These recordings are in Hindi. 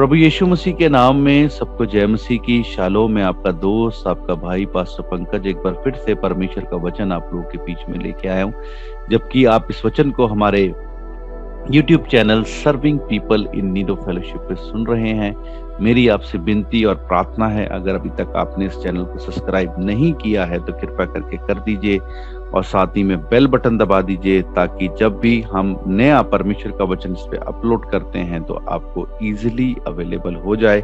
प्रभु यीशु मसीह के नाम में सबको जय मसीह की। शालोम में आपका दोस्त, आपका भाई पास्टर पंकज एक बार फिर से परमेश्वर का वचन आप लोगों के बीच में लेके आया हूँ। जबकि आप इस वचन को हमारे YouTube channel serving people in need of fellowship पे सुन रहे हैं, मेरी आपसे विनती और प्रार्थना है, अगर अभी तक आपने इस चैनल को सब्सक्राइब नहीं किया है तो कृपया करके कर दीजिए और साथ ही में बेल बटन दबा दीजिए, ताकि जब भी हम नया परमेश्वर का वचन इस पे अपलोड करते हैं तो आपको इजीली अवेलेबल हो जाए।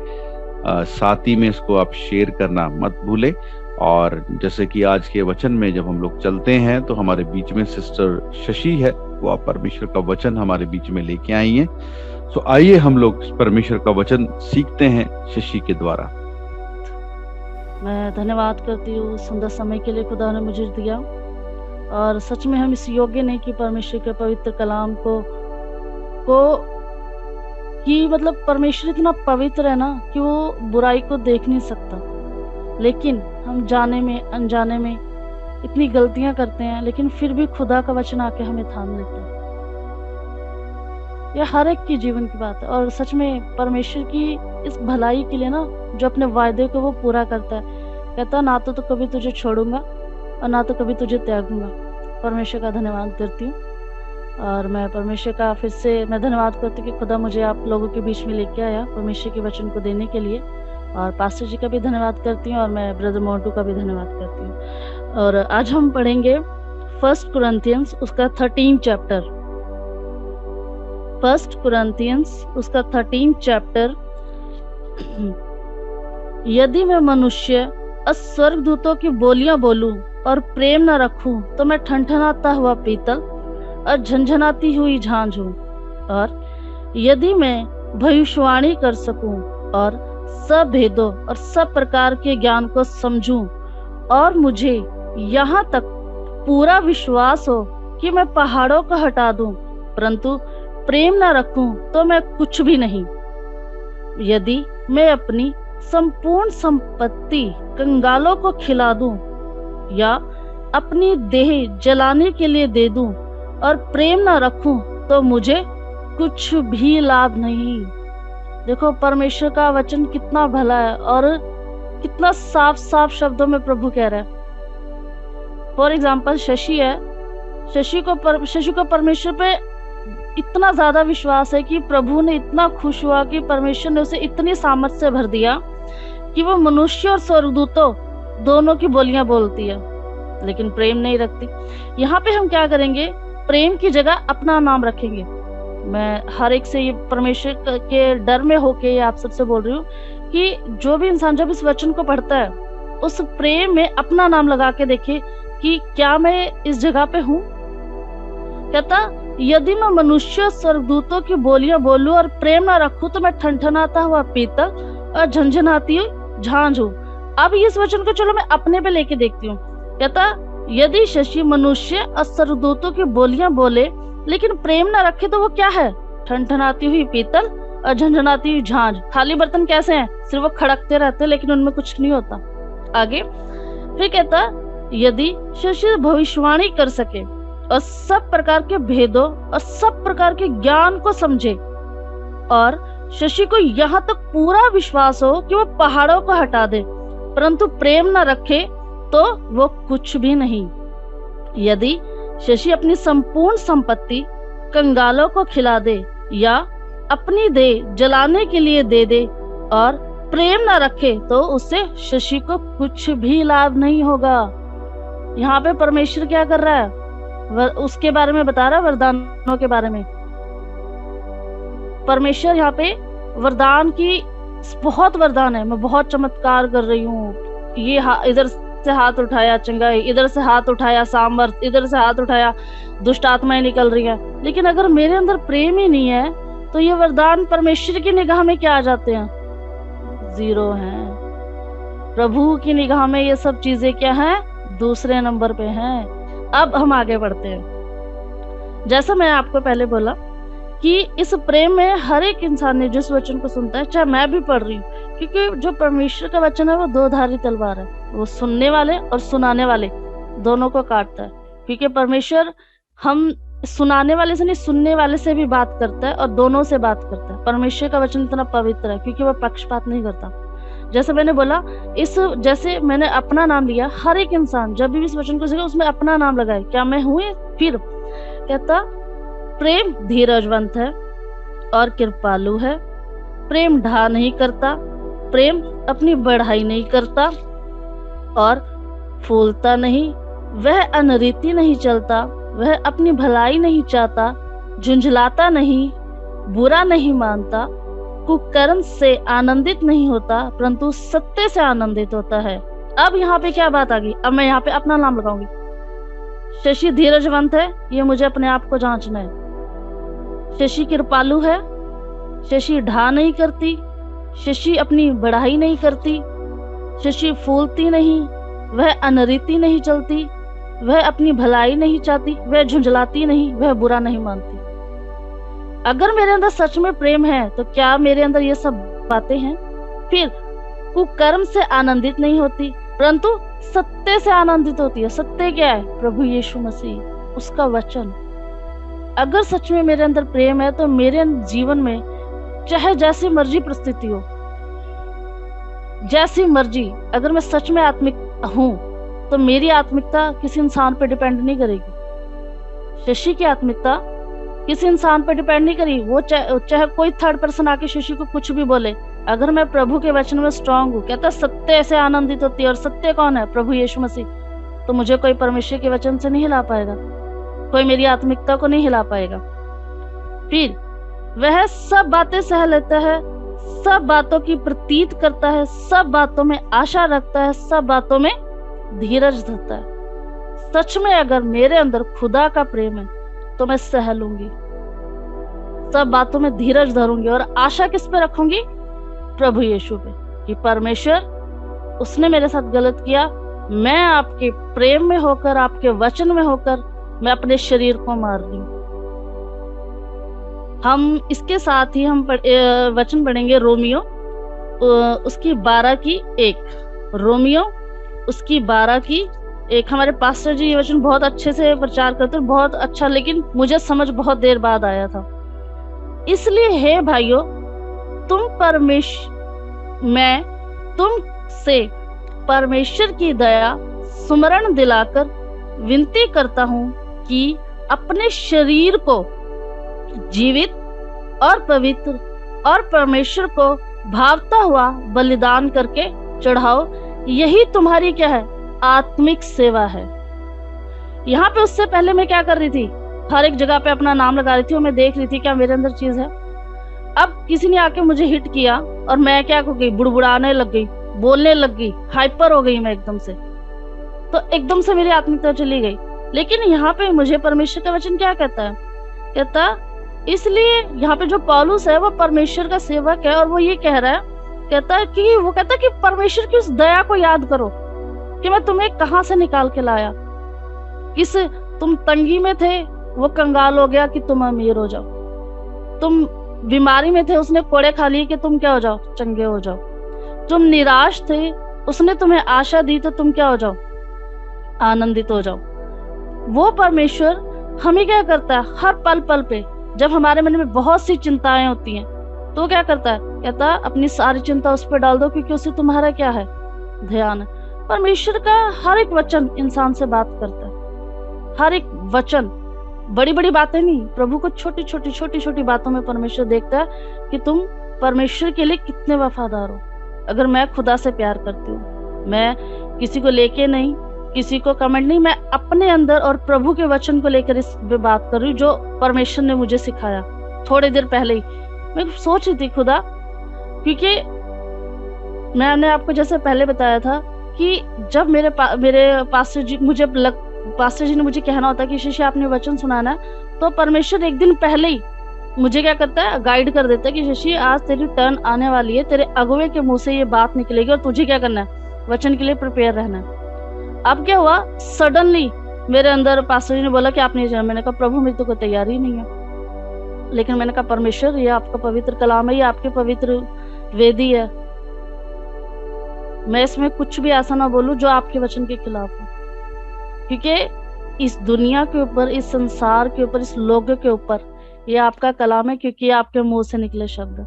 साथ ही में इसको आप शेयर करना मत भूलें। और जैसे कि आज के वचन में जब हम लोग चलते हैं तो हमारे बीच में सिस्टर शशि है, वो आप परमेश्वर का वचन हमारे बीच में लेके आई हैं। तो आइए हम लोग परमेश्वर का वचन सीखते हैं शशि के द्वारा। मैं धन्यवाद करती हूँ सुंदर समय के लिए खुदा ने मुझे दिया, और सच में हम इस योग्य नहीं कि परमेश्वर के पवित्र कलाम को कि मतलब परमेश्वर इतना पवित्र है ना कि वो बुराई को देख नहीं सकता, लेकिन हम जाने में अनजाने में इतनी गलतियां करते हैं, लेकिन फिर भी खुदा का वचन आके हमें थाम लेता है। यह हर एक की जीवन की बात है, और सच में परमेश्वर की इस भलाई के लिए ना, जो अपने वायदे को वो पूरा करता है, कहता ना तो कभी तुझे छोड़ूंगा और ना तो कभी तुझे त्यागूंगा। परमेश्वर का धन्यवाद करती हूँ, और मैं परमेश्वर का फिर से मैं धन्यवाद करती हूँ कि खुदा मुझे आप लोगों के बीच में लेके आया परमेश्वर के वचन को देने के लिए। और पास्टर जी का भी धन्यवाद करती हूँ, और मैं ब्रदर मोंटू का भी धन्यवाद करती हूँ। और आज हम पढ़ेंगे 1 कुरिन्थियंस उसका 13 चैप्टर। 1 कुरिन्थियंस उसका 13 चैप्टर। यदि मैं मनुष्य और स्वर्गदूतों की बोलियां बोलूं और प्रेम न रखूं तो मैं ठनठनाता हुआ पीतल और झंझनाती हुई झांझ हूं। और यदि मैं भविष्यवाणी कर सकूं और सब भेदों और सब प्रकार के ज्ञान को समझूं, और मुझे यहाँ तक पूरा विश्वास हो कि मैं पहाड़ों को हटा दूं, परंतु प्रेम न रखूं तो मैं कुछ भी नहीं। यदि मैं अपनी संपूर्ण संपत्ति कंगालों को खिला दूं या अपनी देह जलाने के लिए दे दूं और प्रेम न रखूं तो मुझे कुछ भी लाभ नहीं। देखो परमेश्वर का वचन कितना भला है और कितना साफ साफ शब्दों में प्रभु कह रहा है। फॉर एग्जाम्पल शशि है, शशि को परमेश्वर पे इतना ज्यादा विश्वास है कि प्रभु ने इतना खुश हुआ कि परमेश्वर ने उसे इतनी सामर्थ्य से भर दिया कि वो मनुष्य और स्वर्गदूतों दोनों की बोलियां बोलती है, लेकिन प्रेम नहीं रखती। यहाँ पे हम क्या करेंगे, प्रेम की जगह अपना नाम रखेंगे। मैं हर एक से ये परमेश्वर के डर में होके ये आप सबसे बोल रही हूँ कि जो भी इंसान जब इस वचन को पढ़ता है उस प्रेम में अपना नाम लगा के देखे कि क्या मैं इस जगह पे हूँ। कहता यदि मैं मनुष्य स्वर्गदूतों की बोलियां बोलूं और प्रेम ना रखूं तो मैं ठनठनाता हुआ पीतल और झंझनाती हुई झांझ हूँ। अब इस वचन को चलो मैं अपने पे लेके देखती हूँ। कहता यदि शशि मनुष्य और स्वर्गदूतों की बोलियां बोले लेकिन प्रेम ना रखे तो वो क्या है, ठनठनाती हुई पीतल और झंझनाती हुई झांझ। खाली बर्तन कैसे हैं, सिर्फ वो खड़कते रहते हैं लेकिन उनमें कुछ नहीं होता। आगे फिर कहता यदि शशि भविष्यवाणी कर सके और सब प्रकार के भेदों और सब प्रकार के ज्ञान को समझे, और शशि को यहाँ तक पूरा विश्वास हो कि वो पहाड़ों को हटा दे, परंतु प्रेम न रखे तो वो कुछ भी नहीं। यदि शशि अपनी संपूर्ण संपत्ति कंगालों को खिला दे या अपनी देह जलाने के लिए दे दे और प्रेम न रखे तो उससे शशि को कुछ भी लाभ नहीं होगा। यहाँ पे परमेश्वर क्या कर रहा है, उसके बारे में बता रहा है, वरदानों के बारे में। परमेश्वर यहाँ पे वरदान की बहुत वरदान है, मैं बहुत चमत्कार कर रही हूँ, ये इधर से हाथ उठाया चंगाई, इधर से हाथ उठाया सामर्थ, इधर से हाथ उठाया दुष्ट आत्माएं निकल रही हैं। लेकिन अगर मेरे अंदर प्रेम ही नहीं है तो ये वरदान परमेश्वर की निगाह में क्या आ जाते हैं, जीरो हैं। प्रभु की निगाह में ये सब चीजें क्या हैं, दूसरे नंबर पे हैं। अब हम आगे बढ़ते हैं। जैसा मैं आपको पहले बोला कि इस प्रेम में हर एक इंसान ने जिस वचन को सुनता है, चाहे मैं भी पढ़ रही हूँ, क्योंकि जो परमेश्वर का वचन है वो दो धारी तलवार है, वो सुनने वाले और सुनाने वाले दोनों को काटता है। क्योंकि परमेश्वर हम सुनाने वाले से नहीं, सुनने वाले से भी बात करता है और दोनों से बात करता है। परमेश्वर का वचन इतना पवित्र है क्योंकि वह पक्षपात नहीं करता। जैसे मैंने बोला, जैसे मैंने अपना नाम लिया, हर एक इंसान जब भी इस वचन को सीखे उसमें अपना नाम लगाए, क्या मैं हूं? फिर कहता प्रेम धीरजवंत है और कृपालु है, प्रेम ढा नहीं करता, प्रेम अपनी बढ़ाई नहीं करता और फूलता नहीं, वह अनरीति नहीं चलता, वह अपनी भलाई नहीं चाहता, झुंझलाता नहीं, बुरा नहीं मानता, कुकर्म से आनंदित नहीं होता, परंतु सत्य से आनंदित होता है। अब यहाँ पे क्या बात आ गई? अब मैं यहाँ पे अपना नाम लगाऊंगी। शशि धीरजवंत है, ये मुझे अपने आप को जांचना है। शशि कृपालु है, शशि ढा नहीं करती, शशि अपनी बढ़ाई नहीं करती, शशि फूलती नहीं, वह अनरीति नहीं चलती, वह अपनी भलाई नहीं चाहती, वह झुंझलाती नहीं, वह बुरा नहीं मानती। अगर मेरे अंदर सच में प्रेम है तो क्या मेरे अंदर ये सब बातें हैं? फिर कुकर्म से आनंदित नहीं होती, परंतु सत्य से आनंदित होती है। सत्य क्या है? प्रभु यीशु मसीह, उसका वचन। अगर सच में मेरे अंदर प्रेम है तो मेरे जीवन में चाहे जैसी मर्जी परिस्थिति हो, जैसी मर्जी, अगर मैं सच में आत्मिक हूं तो मेरी आत्मिकता किसी इंसान पर डिपेंड नहीं करेगी। शशि की आत्मिकता किसी इंसान पर डिपेंड नहीं करी, वो चाहे कोई थर्ड पर्सन आके शशि को कुछ भी बोले, अगर मैं प्रभु के वचन में स्ट्रांग हूँ, कहता सत्य से आनंदित होती है, और सत्य कौन है? प्रभु यीशु मसीह। तो मुझे कोई परमेश्वर के वचन से नहीं हिला पाएगा, कोई मेरी आत्मिकता को नहीं हिला पाएगा। फिर वह सब बातें सह लेता है, सब बातों की प्रतीत करता है, सब बातों में आशा रखता है, सब बातों में धीरज धरता है। सच में अगर मेरे अंदर खुदा का प्रेम है तो मैं सह लूंगी, सब बातों में धीरज धरूंगी और आशा किस पे रखूंगी? प्रभु यीशु पे, कि परमेश्वर उसने मेरे साथ गलत किया, मैं आपके प्रेम में होकर, आपके वचन में होकर मैं अपने शरीर को मार रही हूं। हम इसके साथ ही हम वचन पढ़ेंगे रोमियो उसकी 12:1। रोमियो उसकी 12:1। हमारे पास्टर जी ये वचन बहुत अच्छे से प्रचार करते हैं, बहुत अच्छा, लेकिन मुझे समझ बहुत देर बाद आया था। इसलिए हे भाइयों, मैं तुमसे परमेश्वर की दया सुमरण दिलाकर विनती करता हूं कि अपने शरीर को जीवित और पवित्र और परमेश्वर को भावता हुआ बलिदान करके चढ़ाओ, यही तुम्हारी क्या है? आत्मिक सेवा है। यहाँ पे उससे पहले मैं क्या कर रही थी? हर एक जगह पे अपना नाम लगा रही थी और मैं देख रही थी क्या मेरे अंदर चीज है। अब किसी ने आके मुझे हिट किया और मैं क्या हो गई? बुड़बुड़ाने लग गई, बोलने लग गई, हाइपर हो गई मैं एकदम से, तो एकदम से मेरी आत्मिकता चली गई। लेकिन यहाँ पे मुझे परमेश्वर का वचन क्या कहता है? कहता इसलिए यहाँ पे जो पौलुस है वो परमेश्वर का सेवक है और वो ये कह रहा है, कहता है कि परमेश्वर की उस दया को याद करो कि मैं तुम्हें कहां से निकाल के लाया, किस तुम तंगी में थे वो कंगाल हो गया कि तुम अमीर हो जाओ, तुम बीमारी में थे उसने कोड़े खा लिए कि तुम क्या हो जाओ? चंगे हो जाओ, तुम निराश थे उसने तुम्हें आशा दी तो तुम क्या हो जाओ? आनंदित हो जाओ। वो परमेश्वर हमें क्या करता है? हर पल पल पे जब हमारे मन में बहुत सी चिंताएं होती हैं तो क्या करता है? कहता अपनी सारी चिंता उस पर डाल दो क्योंकि उससे तुम्हारा क्या है? ध्यान है। परमेश्वर का हर एक वचन इंसान से बात करता है, हर एक वचन, बड़ी बड़ी बातें नहीं, प्रभु को छोटी छोटी बातों में परमेश्वर देखता है कि तुम परमेश्वर के लिए कितने वफादार हो। अगर मैं खुदा से प्यार करती हूँ, मैं किसी को लेके नहीं, किसी को कमेंट नहीं, मैं अपने अंदर और प्रभु के वचन को लेकर इस पे बात कर रही हूँ जो परमेश्वर ने मुझे सिखाया। थोड़ी देर पहले ही मैं सोच रही थी खुदा, क्योंकि मैंने आपको जैसे पहले बताया था कि जब मेरे पास्टर जी ने मुझे कहना होता कि शिष्य आपने वचन सुनाना है, तो परमेश्वर एक दिन पहले ही मुझे क्या करता है? गाइड कर देता है कि शशि आज तेरी टर्न आने वाली है, तेरे अगुवे के मुंह से ये बात निकलेगी और तुझे क्या करना है? वचन के लिए प्रिपेयर रहना है। अब क्या हुआ? सडनली मेरे अंदर पास्टर जी ने बोला कि आप नहीं जाए। मैंने कहा प्रभु मेरी तो कोई तैयारी नहीं है, लेकिन मैंने कहा परमेश्वर ये आपका पवित्र कलाम है, ये आपके पवित्र वेदी है, मैं इसमें कुछ भी ऐसा ना बोलूं जो आपके वचन के खिलाफ हो, क्योंकि इस दुनिया के ऊपर, इस संसार के ऊपर, इस लोक के ऊपर, ये आपका कलाम है क्योंकि ये आपके मुंह से निकले शब्द।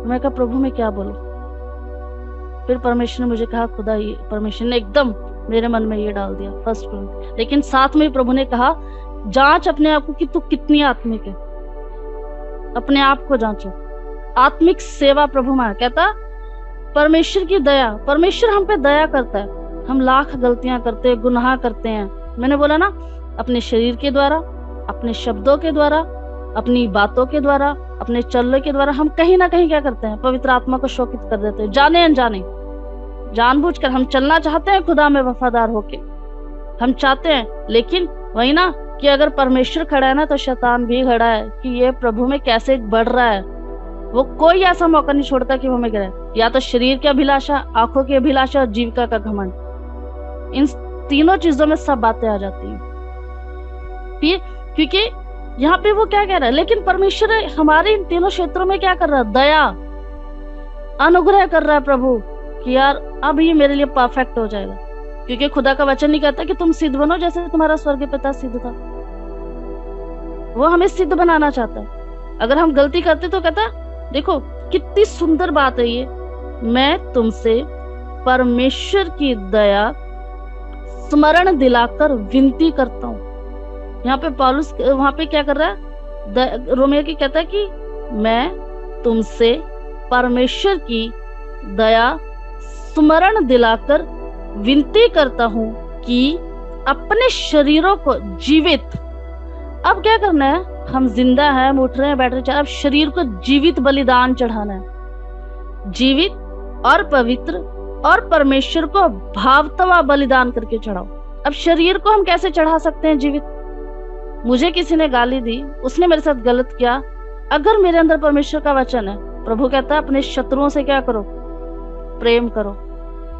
मैं कहा प्रभु मैं क्या बोलूं? फिर परमेश्वर ने मुझे कहा, खुदा ये परमेश्वर ने एकदम मेरे मन में ये डाल दिया फर्स्ट पॉइंट। लेकिन साथ में प्रभु ने कहा, जांच अपने आप को कि तू कितनी आत्मिक है। अपने आप को जांचो। आत्मिक सेवा प्रभु में कहता, परमेश्वर की दया, परमेश्वर हम पे दया करता है। हम लाख गलतियां करते हैं, गुनाह करते हैं। मैंने बोला ना, अपने शरीर के द्वारा, अपने शब्दों के द्वारा, अपनी बातों के द्वारा, अपने चलने के द्वारा हम कहीं ना कहीं क्या करते हैं? पवित्र आत्मा को शोकित कर देते हैं, जाने अनजाने, जानबूझकर। हम चलना चाहते हैं खुदा में वफादार होके, हम चाहते हैं, लेकिन वही ना कि अगर परमेश्वर खड़ा है ना तो शैतान भी खड़ा है कि ये प्रभु में कैसे बढ़ रहा है। वो कोई ऐसा मौका नहीं छोड़ता कि वो में गिरे। या तो शरीर की अभिलाषा, आंखों की अभिलाषा और जीविका का घमंड, इन तीनों चीजों में सब बातें आ जाती हैं। फिर क्योंकि यहाँ पे वो क्या कह रहा है, लेकिन परमेश्वर हमारे इन तीनों क्षेत्रों में क्या कर रहा है? दया, अनुग्रह कर रहा है प्रभु कि यार अब ये मेरे लिए परफेक्ट हो जाएगा। क्योंकि खुदा का वचन नहीं कहता कि तुम सिद्ध बनो जैसे तुम्हारा स्वर्गीय पिता सिद्ध था। वो हमें सिद्ध बनाना चाहता है। अगर हम गलती करते तो कहता, देखो कितनी सुंदर बात है ये, मैं तुमसे परमेश्वर की दया स्मरण दिलाकर विनती करता हूँ। यहाँ पे पौलुस वहां पे क्या कर रहा है? रोमियो की कहता है कि मैं तुमसे परमेश्वर की दया स्मरण दिलाकर विनती करता हूँ कि अपने शरीरों को जीवित, अब क्या करना है? हम जिंदा हैं, हम उठ रहे हैं, बैठ रहे हैं, अब शरीर को जीवित बलिदान चढ़ाना है। जीवित और पवित्र और परमेश्वर को भावतवा बलिदान करके चढ़ाओ। अब शरीर को हम कैसे चढ़ा सकते हैं जीवित? मुझे किसी ने गाली दी, उसने मेरे साथ गलत किया, अगर मेरे अंदर परमेश्वर का वचन है, प्रभु कहता है अपने शत्रुओं से क्या करो? प्रेम करो।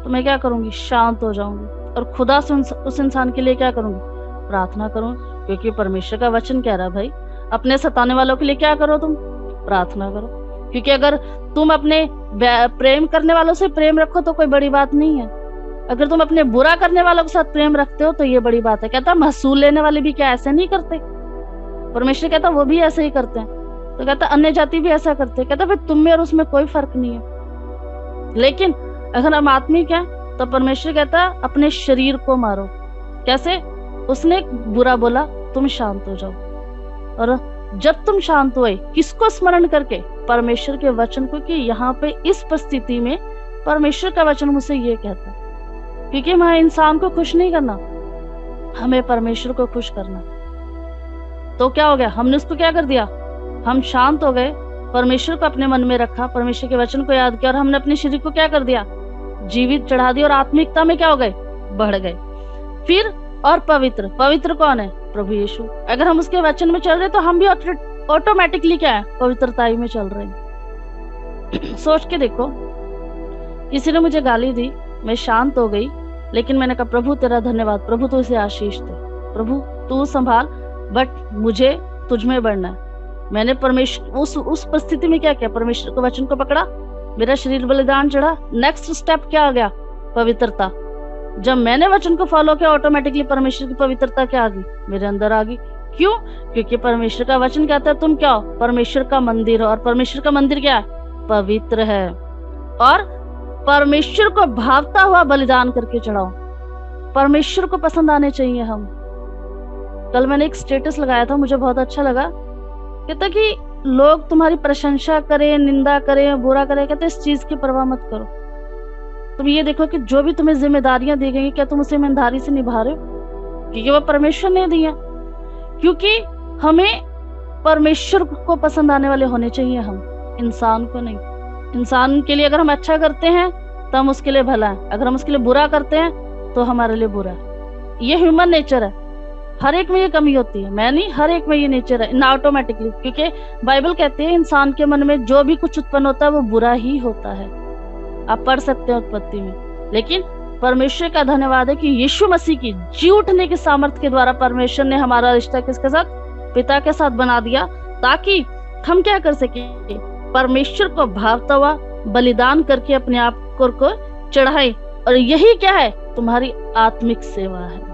तो मैं क्या करूंगी? शांत हो जाऊंगी और खुदा से उस इंसान के लिए क्या करूंगी? प्रार्थना करूं। क्योंकि परमेश्वर का वचन कह रहा है, भाई अपने सताने वालों के लिए क्या करो? तुम प्रार्थना करो। क्योंकि अगर तुम अपने प्रेम करने वालों से प्रेम रखो तो कोई बड़ी बात नहीं है। अगर तुम अपने बुरा करने वालों के साथ प्रेम रखते हो तो ये बड़ी बात है। कहता महसूल लेने वाले भी क्या ऐसे नहीं करते? परमेश्वर कहता वो भी ऐसे ही करते हैं। तो कहता अन्य जाति भी ऐसा करते हैं। कहता फिर तुम में और उसमें कोई फर्क नहीं है। लेकिन अगर हम आत्मिक हैं तो परमेश्वर कहता अपने शरीर को मारो। कैसे? उसने बुरा बोला, तुम शांत हो जाओ। और जब तुम शांत हुए, किसको स्मरण करके? परमेश्वर के वचन को। कि यहाँ पे इस परिस्थिति में परमेश्वर का वचन मुझसे ये कहता है, क्योंकि हमें इंसान को खुश नहीं करना, हमें परमेश्वर को खुश करना। तो क्या हो गया? हमने उसको क्या कर दिया? हम शांत हो गए, परमेश्वर को अपने मन में रखा, परमेश्वर के वचन को याद किया और हमने अपने शरीर को क्या कर दिया? जीवित चढ़ा दिया और आत्मिकता में क्या हो गए? बढ़ गए। फिर और पवित्र, पवित्र कौन है? प्रभु यीशु। अगर हम उसके वचन में चल रहे तो हम भी ऑटोमेटिकली क्या है? पवित्रता में चल रहे हैं। सोच के देखो, किसी ने मुझे गाली दी, मैं शांत हो गई, लेकिन मैंने कहा प्रभु तेरा धन्यवाद, प्रभु तू उसे आशीष दे, प्रभु तू संभाल, बट मुझे तुझ में बढ़ना है। मैंने परमेश्वर उस परिस्थिति में क्या किया? परमेश्वर के वचन को पकड़ा, मेरा शरीर बलिदान चढ़ा। नेक्स्ट स्टेप क्या आ गया? पवित्रता। जब मैंने वचन को फॉलो किया, ऑटोमेटिकली परमेश्वर की पवित्रता क्या आ गई? मेरे अंदर आ गई। क्यों? क्योंकि परमेश्वर का वचन कहता है तुम क्या हो? परमेश्वर का मंदिर हो। और परमेश्वर का मंदिर क्या है? पवित्र है। और परमेश्वर को भावता हुआ बलिदान करके चढ़ाओ। परमेश्वर को पसंद आने चाहिए हम। कल मैंने एक स्टेटस लगाया था, मुझे बहुत अच्छा लगा। कहता कि लोग तुम्हारी प्रशंसा करें, निंदा करें, बुरा करें, कहते इस चीज की परवाह मत करो। तुम ये देखो कि जो भी तुम्हें जिम्मेदारियां दी गई, क्या तुम उसे ईमानदारी से निभा रहे हो? क्योंकि वो परमेश्वर ने दी है। क्योंकि हमें परमेश्वर को पसंद आने वाले होने चाहिए हम, इंसान को नहीं। इंसान के लिए अगर हम अच्छा करते हैं तो हम उसके लिए भला है, अगर हम उसके लिए बुरा करते हैं तो हमारे लिए बुरा है। ये ह्यूमन नेचर है। हर एक में ये कमी होती है, मैं नहीं, हर एक में ये नेचर है ना, ऑटोमेटिकली। क्योंकि बाइबल कहती है इंसान के मन में जो भी कुछ उत्पन्न होता है वो बुरा ही होता है। आप पढ़ सकते हैं उत्पत्ति में। लेकिन परमेश्वर का धन्यवाद है कि यीशु मसीह की जी उठने के सामर्थ्य के द्वारा परमेश्वर ने हमारा रिश्ता किसके साथ? पिता के साथ बना दिया, ताकि हम क्या कर सके? परमेश्वर को भावता हुआ बलिदान करके अपने आप को चढ़ाए। और यही क्या है? तुम्हारी आत्मिक सेवा है।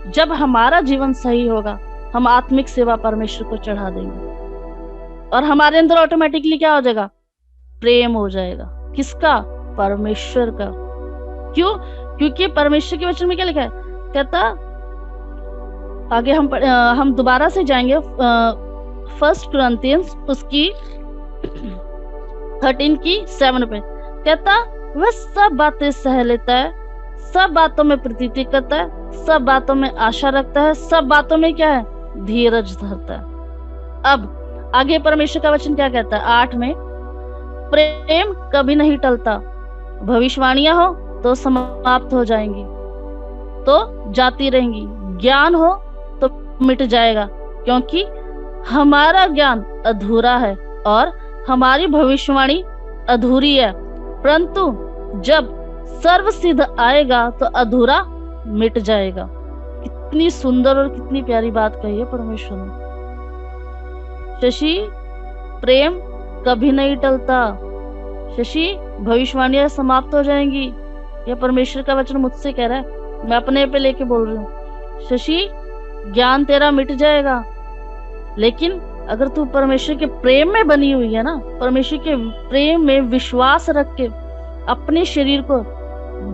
जब हमारा जीवन सही होगा, हम आत्मिक सेवा परमेश्वर को चढ़ा देंगे और हमारे अंदर ऑटोमेटिकली क्या हो जाएगा? प्रेम हो जाएगा। किसका? परमेश्वर का। क्यों? क्योंकि परमेश्वर के वचन में क्या लिखा है? कहता, आगे हम दोबारा से जाएंगे 1 कुरिन्थियंस उसकी 13 की 7 पे। कहता, वह सब बातें सह लेता है, सब बातों में प्रतीति करता है, सब बातों में आशा रखता है, सब बातों में क्या है? धीरज धरता है। अब आगे परमेश्वर का वचन क्या कहता है? 8 में, प्रेम कभी नहीं टलता, भविष्यवाणियां हो तो समाप्त हो जाएंगी, तो जाती रहेंगी, ज्ञान हो तो मिट जाएगा, क्योंकि हमारा ज्ञान अधूरा है और हमारी भविष्यवाणी अधूरी है, परंतु जब सर्वसिद्ध आएगा तो अधूरा मिट जाएगा। कितनी सुंदर और कितनी प्यारी बात कही है परमेश्वर ने। शशि, प्रेम कभी नहीं टलता। शशि, भविष्यवाणियां समाप्त हो जाएंगी। यह परमेश्वर का वचन मुझसे कह रहा है, मैं अपने पे लेके बोल रही हूँ। शशि, ज्ञान तेरा मिट जाएगा, लेकिन अगर तू परमेश्वर के प्रेम में बनी हुई है ना, परमेश्वर के प्रेम में विश्वास रख के अपने शरीर को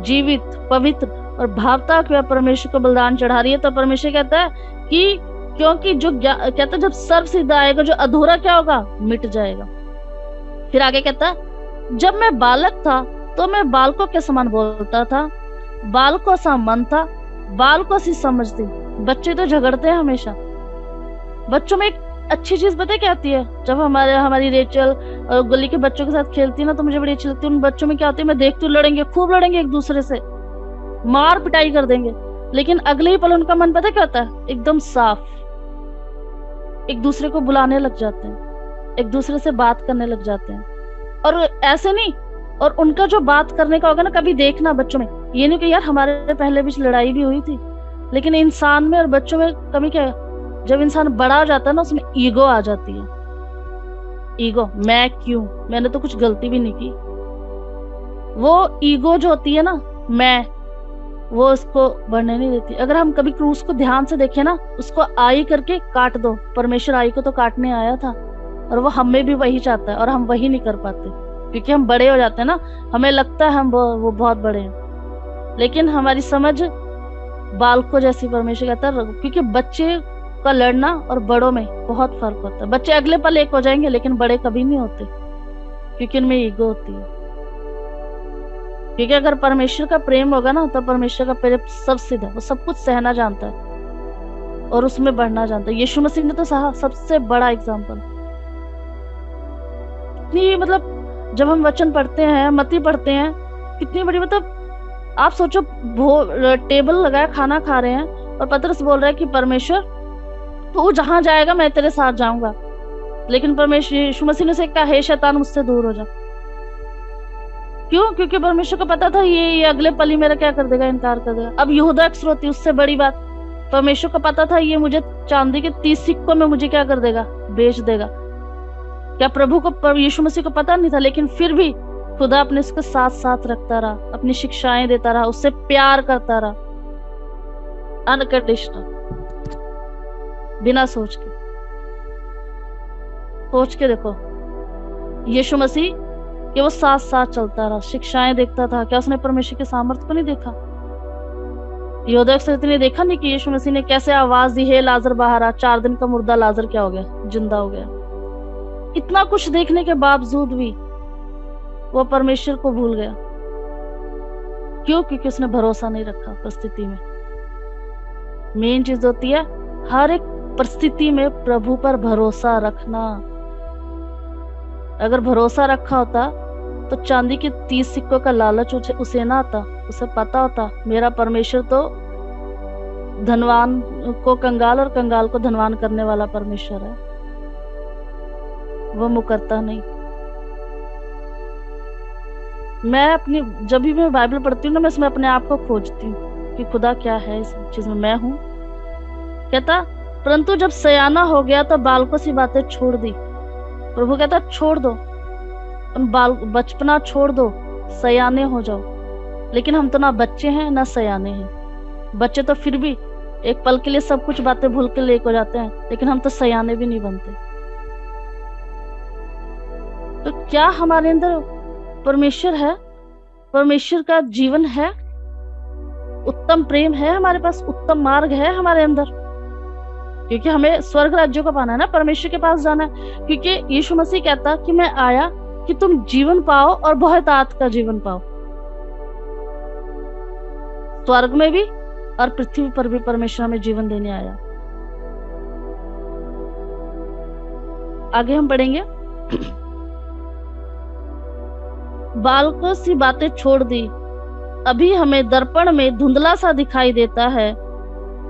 जीवित, पवित्र और भावता के परमेश्वर को बलिदान चढ़ा रही है, तो परमेश्वर कहता है कि क्योंकि जो कहता है जब सर्वसिद्ध आएगा, जो अधूरा क्या होगा? मिट जाएगा। फिर आगे कहता है, जब मैं बालक था तो मैं बालकों के समान बोलता था, बालकों सा मन था, बालकों सी समझती। बच्चे तो झगड़ते हैं हमेशा। बच्चों में एक अच्छी चीज पता है क्या आती है? जब हमारी रेचल और गली के बच्चों के साथ खेलती है ना, तो मुझे बड़ी अच्छी लगती है। उन बच्चों में क्या होती है, मैं देखती हूँ, लड़ेंगे, खूब लड़ेंगे एक दूसरे से, मार पिटाई कर देंगे, लेकिन अगले ही पल उनका मन पता है क्या होता है? एकदम साफ, एक दूसरे को बुलाने लग जाते हैं, एक दूसरे से बात करने लग जाते हैं। और ऐसे नहीं, और उनका जो बात करने का होगा ना, कभी देखना बच्चों में, ये नहीं कि यार हमारे पहले बीच लड़ाई भी हुई थी, लेकिन इंसान में और बच्चों में कमी क्या है? जब इंसान बड़ा हो जाता है ना, उसमें ईगो आ जाती है। ईगो, मैं क्यों, मैंने तो कुछ गलती भी नहीं की। वो ईगो जो होती है ना, मैं, वो उसको बढ़ने नहीं देती। अगर हम कभी क्रूस को ध्यान से देखें ना, उसको आई करके काट दो। परमेश्वर आई को तो काटने आया था, और वो हमें भी वही चाहता है, और हम वही नहीं कर पाते, क्योंकि हम बड़े हो जाते हैं ना, हमें लगता है हम वो बहुत बड़े हैं, लेकिन हमारी समझ बालकों जैसी परमेश्वर कहता है। क्योंकि बच्चे का लड़ना और बड़ों में बहुत फर्क होता है। बच्चे अगले पल एक हो जाएंगे, लेकिन बड़े कभी नहीं होते, क्योंकि उनमें ईगो होती है। क्योंकि अगर परमेश्वर का प्रेम होगा ना, तो परमेश्वर का प्रेम सब सिद्ध है, वो सब कुछ सहना जानता है और उसमें बढ़ना जानता है। यीशु मसीह ने तो सहा, सबसे बड़ा एग्जाम्पल। इतनी मतलब जब हम वचन पढ़ते हैं, मत्ती पढ़ते हैं, कितनी बड़ी, मतलब आप सोचो, टेबल लगाया, खाना खा रहे हैं, और पतरस बोल रहा है कि परमेश्वर तू जहां जाएगा मैं तेरे साथ जाऊंगा, लेकिन परमेश्वर यीशु मसीह ने उसे कहा, हे शैतान, मुझसे दूर हो जा। क्यों? क्योंकि परमेश्वर को पता था ये अगले पल ही मेरा क्या कर देगा, इनकार कर देगा। अब यहूदा इस्करियोती, उससे बड़ी बात, परमेश्वर को पता था ये मुझे चांदी के 30 सिक्कों में मुझे क्या कर देगा, बेच देगा। क्या प्रभु को, यीशु मसीह को पता नहीं था? लेकिन फिर भी खुदा अपने उसके साथ साथ रखता रहा, अपनी शिक्षाएं देता रहा, उससे प्यार करता रहा, अनकंडीशनल, बिना सोच के देखो यीशु मसीह कि वो साथ साथ चलता रहा, शिक्षाएं देखता था। क्या उसने परमेश्वर के सामर्थ्य को नहीं देखा? यहूदा इस्करियोती ने देखा नहीं कि यीशु मसीह ने कैसे आवाज दी, हे लाजर बाहर आ। 4 दिन का मुर्दा लाजर क्या हो गया? जिंदा हो गया। इतना कुछ देखने के बावजूद भी वो परमेश्वर को भूल गया। क्यों? क्योंकि उसने भरोसा नहीं रखा परिस्थिति में। मेन चीज होती है हर एक परिस्थिति में प्रभु पर भरोसा रखना। अगर भरोसा रखा होता तो चांदी के 30 सिक्कों का लालच उसे ना आता। उसे पता होता मेरा परमेश्वर तो धनवान को कंगाल और कंगाल को धनवान करने वाला परमेश्वर है, वो मुकरता नहीं। मैं अपनी, जब भी मैं बाइबल पढ़ती हूँ ना, मैं इसमें अपने आप को खोजती हूँ कि खुदा क्या है इस चीज में। मैं हूँ, कहता, परंतु जब सयाना हो गया तो बालकों सी बातें छोड़ दी। प्रभु कहता छोड़ दो, बचपना छोड़ दो, सयाने हो जाओ। लेकिन हम तो ना बच्चे हैं ना सयाने हैं। बच्चे तो फिर भी एक पल के लिए सब कुछ बातें भूल के लेके जाते हैं, लेकिन हम तो सयाने भी नहीं बनते। तो क्या हमारे अंदर परमेश्वर है? परमेश्वर का जीवन है, उत्तम प्रेम है हमारे पास, उत्तम मार्ग है हमारे अंदर? क्योंकि हमें स्वर्ग राज्यों को पाना है ना, परमेश्वर के पास जाना है। क्योंकि यीशु मसीह कहता कि मैं आया कि तुम जीवन पाओ और बहुतायत का जीवन पाओ, स्वर्ग में भी और पृथ्वी पर भी परमेश्वर हमें जीवन देने आया। आगे हम पढ़ेंगे। बालकों सी बातें छोड़ दी, अभी हमें दर्पण में धुंधला सा दिखाई देता है।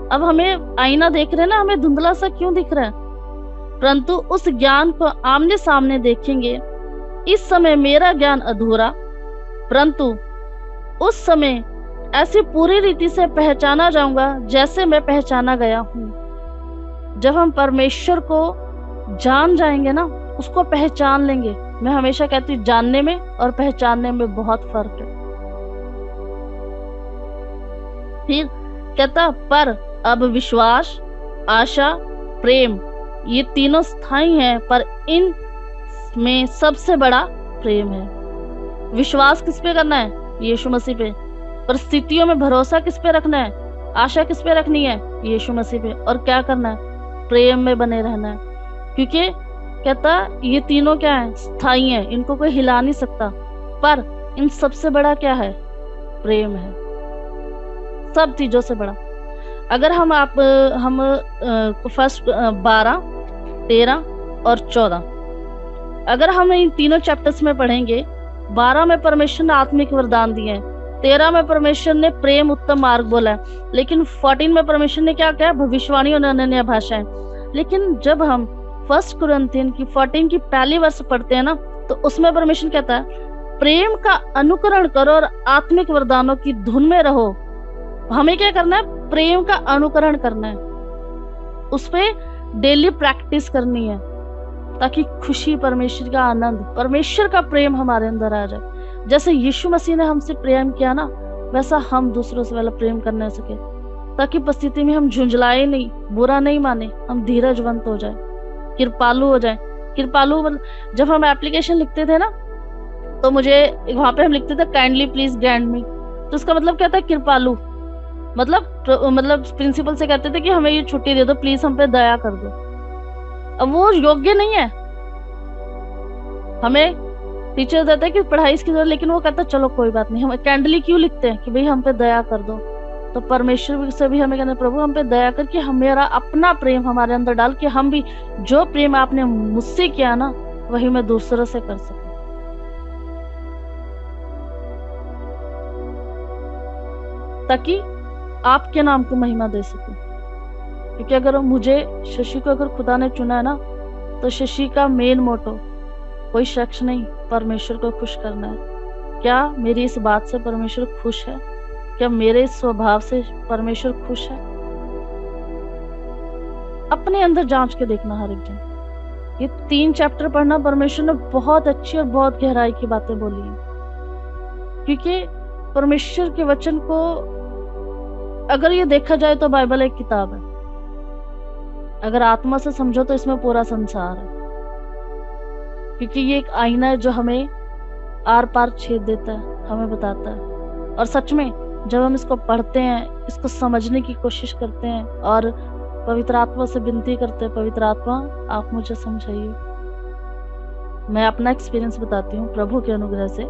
अब हमें आईना देख रहे हैं ना, हमें धुंधला सा क्यों दिख रहा है? परंतु उस ज्ञान को आमने सामने देखेंगे। इस समय मेरा ज्ञान अधूरा, परंतु उस समय ऐसी पूरी रीति से पहचाना जाऊंगा जैसे मैं पहचाना गया हूँ। जब हम परमेश्वर को जान जाएंगे ना, उसको पहचान लेंगे। मैं हमेशा कहती हूँ, जानने में और पहचानने में बहुत फर्क है। फिर कहता, पर अब विश्वास, आशा, प्रेम ये तीनों स्थायी हैं, पर इन में सबसे बड़ा प्रेम है। विश्वास किस पे करना है? यीशु मसीह पे। परिस्थितियों में भरोसा किस पे रखना है? आशा किस पे रखनी है? यीशु मसीह पे। और क्या करना है? प्रेम में बने रहना है। क्योंकि कहता ये तीनों क्या है? स्थायी है, इनको कोई हिला नहीं सकता। पर इन सबसे बड़ा क्या है? प्रेम है, सब चीजों से बड़ा। अगर हम फर्स्ट 12, 13 और 14 अगर हम इन तीनों चैप्टर्स में पढ़ेंगे, 12 में परमेश्वर ने आत्मिक वरदान दिए हैं, 13 में परमेश्वर ने प्रेम उत्तम मार्ग बोला है, लेकिन 14 में परमेश्वर ने क्या कहा? भविष्यवाणी और अन्य भाषाएं। लेकिन जब हम फर्स्ट कुरिन्थियन की 14 की पहली वर्ष पढ़ते हैं ना, तो उसमें परमेश्वर कहता है प्रेम का अनुकरण करो और आत्मिक वरदानों की धुन में रहो। हमें क्या करना है? प्रेम का अनुकरण करना है, उस पे डेली प्रैक्टिस करनी है, ताकि खुशी, परमेश्वर का आनंद, परमेश्वर का प्रेम हमारे अंदर आ जाए। जैसे यीशु मसीह ने हमसे प्रेम किया ना, वैसा हम दूसरों से वाला प्रेम करने सके, ताकि परिस्थिति में हम झुंझलाए नहीं, बुरा नहीं माने, हम धीरजवंत हो जाए, कृपालु हो जाए। कृपालु जब हम एप्लीकेशन लिखते थे ना, तो मुझे वहां पे हम लिखते थे काइंडली प्लीज ग्रांट मी, तो उसका मतलब क्या था? कृपालु। मतलब प्रिंसिपल से कहते थे कि हमें ये छुट्टी दे दो, प्लीज हम पे दया कर दो। अब वो योग्य नहीं है, हमें टीचर देते हैं कि पढ़ाई इसकी जरूरत, लेकिन वो कहता चलो कोई बात नहीं। हम कैंडली क्यों लिखते हैं? कि भाई हम पे दया कर दो। तो परमेश्वर से भी हमें कहना, प्रभु हम पे दया करके हमेरा अपना प्रेम हमारे अंदर डाल के, हम भी जो प्रेम आपने मुझसे किया ना, वही मैं दूसरों से कर सकूं। ताकि आपके नाम को महिमा दे सकूं। क्योंकि अगर मुझे, शशि को अगर खुदा ने चुना है ना, तो शशि का मेन मोटो कोई शख्स नहीं, परमेश्वर को खुश करना है। क्या मेरी इस बात से परमेश्वर खुश है? क्या मेरे इस स्वभाव से परमेश्वर खुश है? अपने अंदर जांच के देखना हर एक दिन। ये 3 चैप्टर पढ़ना, परमेश्वर ने बहुत अच्छी और बहुत गहराई की बातें बोली हैं। क्योंकि परमेश्वर के वचन को अगर ये देखा जाए तो बाइबल एक किताब है, अगर आत्मा से समझो तो इसमें पूरा संसार है। क्योंकि ये एक आईना है जो हमें आर पार छेद देता है, हमें बताता है। और सच में जब हम इसको पढ़ते हैं, इसको समझने की कोशिश करते हैं और पवित्र आत्मा से विनती करते हैं, पवित्र आत्मा आप मुझे समझाइए। मैं अपना एक्सपीरियंस बताती हूँ प्रभु के अनुग्रह से,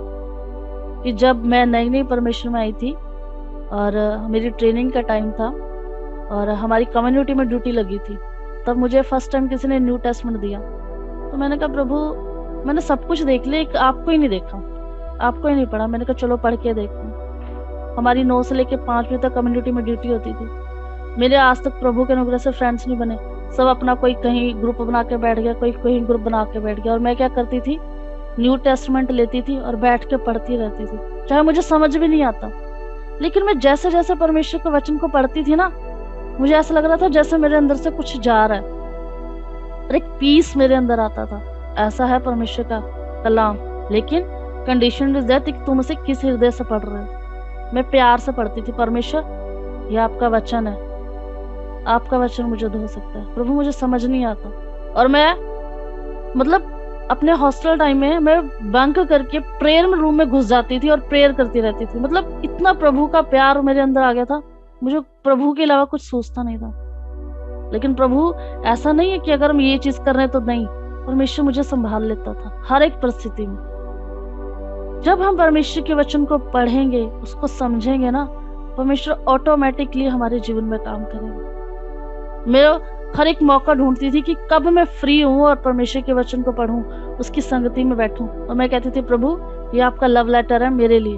कि जब मैं नई नई परमेश्वर में आई थी और मेरी ट्रेनिंग का टाइम था और हमारी कम्युनिटी में ड्यूटी लगी थी, तब मुझे फर्स्ट टाइम किसी ने न्यू टेस्टमेंट दिया। तो मैंने कहा प्रभु, मैंने सब कुछ देख लिया, आपको ही नहीं देखा, आपको ही नहीं पढ़ा। मैंने कहा चलो पढ़ के देखूं। हमारी 9 से लेकर 5 बजे तक कम्युनिटी में ड्यूटी होती थी। मेरे आज तक प्रभु के अनुग्रह से फ्रेंड्स नहीं बने, सब अपना कोई कहीं ग्रुप बना के बैठ गया, कोई कहीं ग्रुप बना के बैठ गया। और मैं क्या करती थी? न्यू टेस्टमेंट लेती थी और बैठ के पढ़ती रहती थी, चाहे मुझे समझ भी नहीं आता। लेकिन मैं जैसे जैसे परमेश्वर के वचन को पढ़ती थी ना, मुझे ऐसा लग रहा था जैसे मेरे अंदर से कुछ जा रहा है और एक पीस मेरे अंदर आता था। ऐसा है परमेश्वर का कलाम। लेकिन कंडीशन इज दैट कि तुम उसे किस हृदय से पढ़ रहे हो। मैं प्यार से पढ़ती थी, परमेश्वर ये आपका वचन है, आपका वचन मुझे धो सकता है। प्रभु मुझे समझ नहीं आता, और मैं मतलब अपने हॉस्टल टाइम में मैं बंक करके प्रेयर रूम में घुस जाती थी और प्रेयर करती रहती थी। मतलब इतना प्रभु का प्यार मेरे अंदर आ गया था, मुझे प्रभु के अलावा कुछ सोचता नहीं था। लेकिन प्रभु ऐसा नहीं है कि अगर हम ये चीज कर रहे हैं तो नहीं, परमेश्वर मुझे संभाल लेता था हर एक परिस्थिति में। जब हम परमेश्वर के वचन को पढ़ेंगे, उसको समझेंगे ना, परमेश्वर ऑटोमेटिकली हमारे जीवन में काम करेगा। मैं हर एक मौका ढूंढती थी कि कब मैं फ्री हूँ और परमेश्वर के वचन को पढ़ूं, उसकी संगति में बैठूं। और मैं कहती थी, प्रभु ये आपका लव लेटर है मेरे लिए,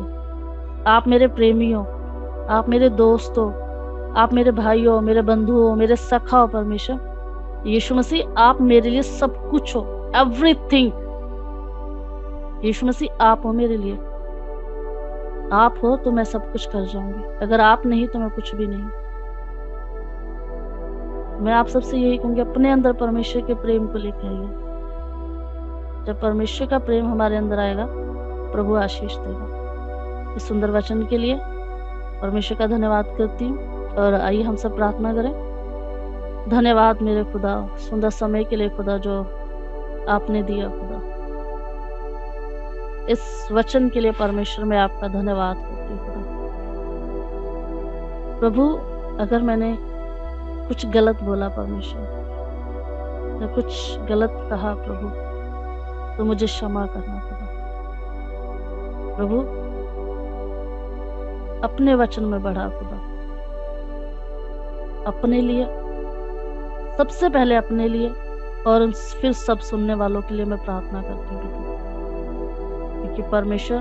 आप मेरे प्रेमी हो, आप मेरे दोस्त हो, आप मेरे भाई हो, मेरे बंधु हो, मेरे सखा हो। परमेश्वर यीशु मसीह, आप मेरे लिए सब कुछ हो, एवरीथिंग। यीशु मसीह आप हो मेरे लिए, आप हो तो मैं सब कुछ कर जाऊंगी, अगर आप नहीं तो मैं कुछ भी नहीं। मैं आप सबसे यही कहूंगी, अपने अंदर परमेश्वर के प्रेम को लेकर आइए। जब परमेश्वर का प्रेम हमारे अंदर आएगा, प्रभु आशीष देगा। इस सुंदर वचन के लिए परमेश्वर का धन्यवाद करती हूँ। और आइए हम सब प्रार्थना करें। धन्यवाद मेरे खुदा, सुंदर समय के लिए खुदा जो आपने दिया खुदा। इस वचन के लिए परमेश्वर मैं आपका धन्यवाद करती हूँ खुदा। प्रभु अगर मैंने कुछ गलत बोला परमेश्वर, या कुछ गलत कहा प्रभु, तो मुझे क्षमा करना खुदा। प्रभु अपने वचन में बढ़ा खुदा, अपने लिए, सबसे पहले अपने लिए, और फिर सब सुनने वालों के लिए मैं प्रार्थना करती हूँ क्योंकि परमेश्वर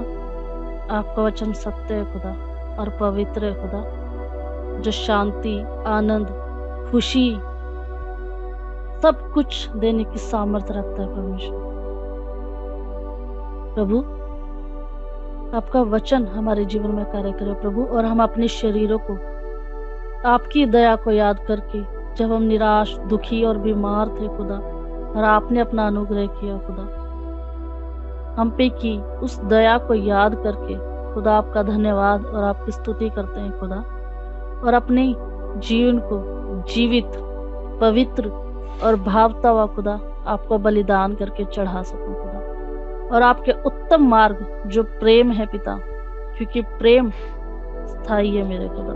आपका वचन सत्य है खुदा और पवित्र है खुदा, जो शांति, आनंद, खुशी, सब कुछ देने की सामर्थ्य रखता है परमेश्वर। प्रभु आपका वचन हमारे जीवन में कार्य करे प्रभु, और हम अपने शरीरों को आपकी दया को याद करके, जब हम निराश, दुखी और बीमार थे खुदा, और आपने अपना अनुग्रह किया खुदा हम पे की, उस दया को याद करके खुदा आपका धन्यवाद और आपकी स्तुति करते हैं खुदा, और अपने जीवन को जीवित, पवित्र और भावता हुआ खुदा आपको बलिदान करके चढ़ा सकूं खुदा, और आपके उत्तम मार्ग जो प्रेम है पिता, क्योंकि प्रेम स्थायी है मेरे खुदा,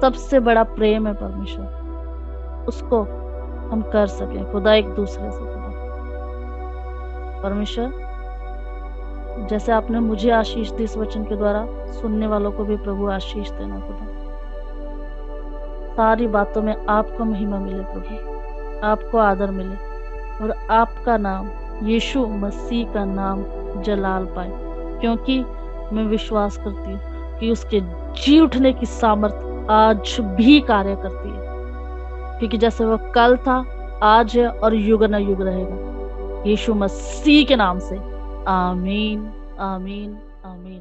सबसे बड़ा प्रेम है परमेश्वर, उसको हम कर सकें खुदा एक दूसरे से खुदा। परमेश्वर जैसे आपने मुझे आशीष दी इस वचन के द्वारा, सुनने वालों को भी प्रभु आशीष देना खुदा। सारी बातों में आपको महिमा मिले प्रभु, आपको आदर मिले, और आपका नाम, यीशु मसीह का नाम जलाल पाए, क्योंकि मैं विश्वास करती हूँ कि उसके जी उठने की सामर्थ आज भी कार्य करती है, क्योंकि जैसे वो कल था, आज है और युग न युग रहेगा। यीशु मसीह के नाम से आमीन, आमीन, आमीन।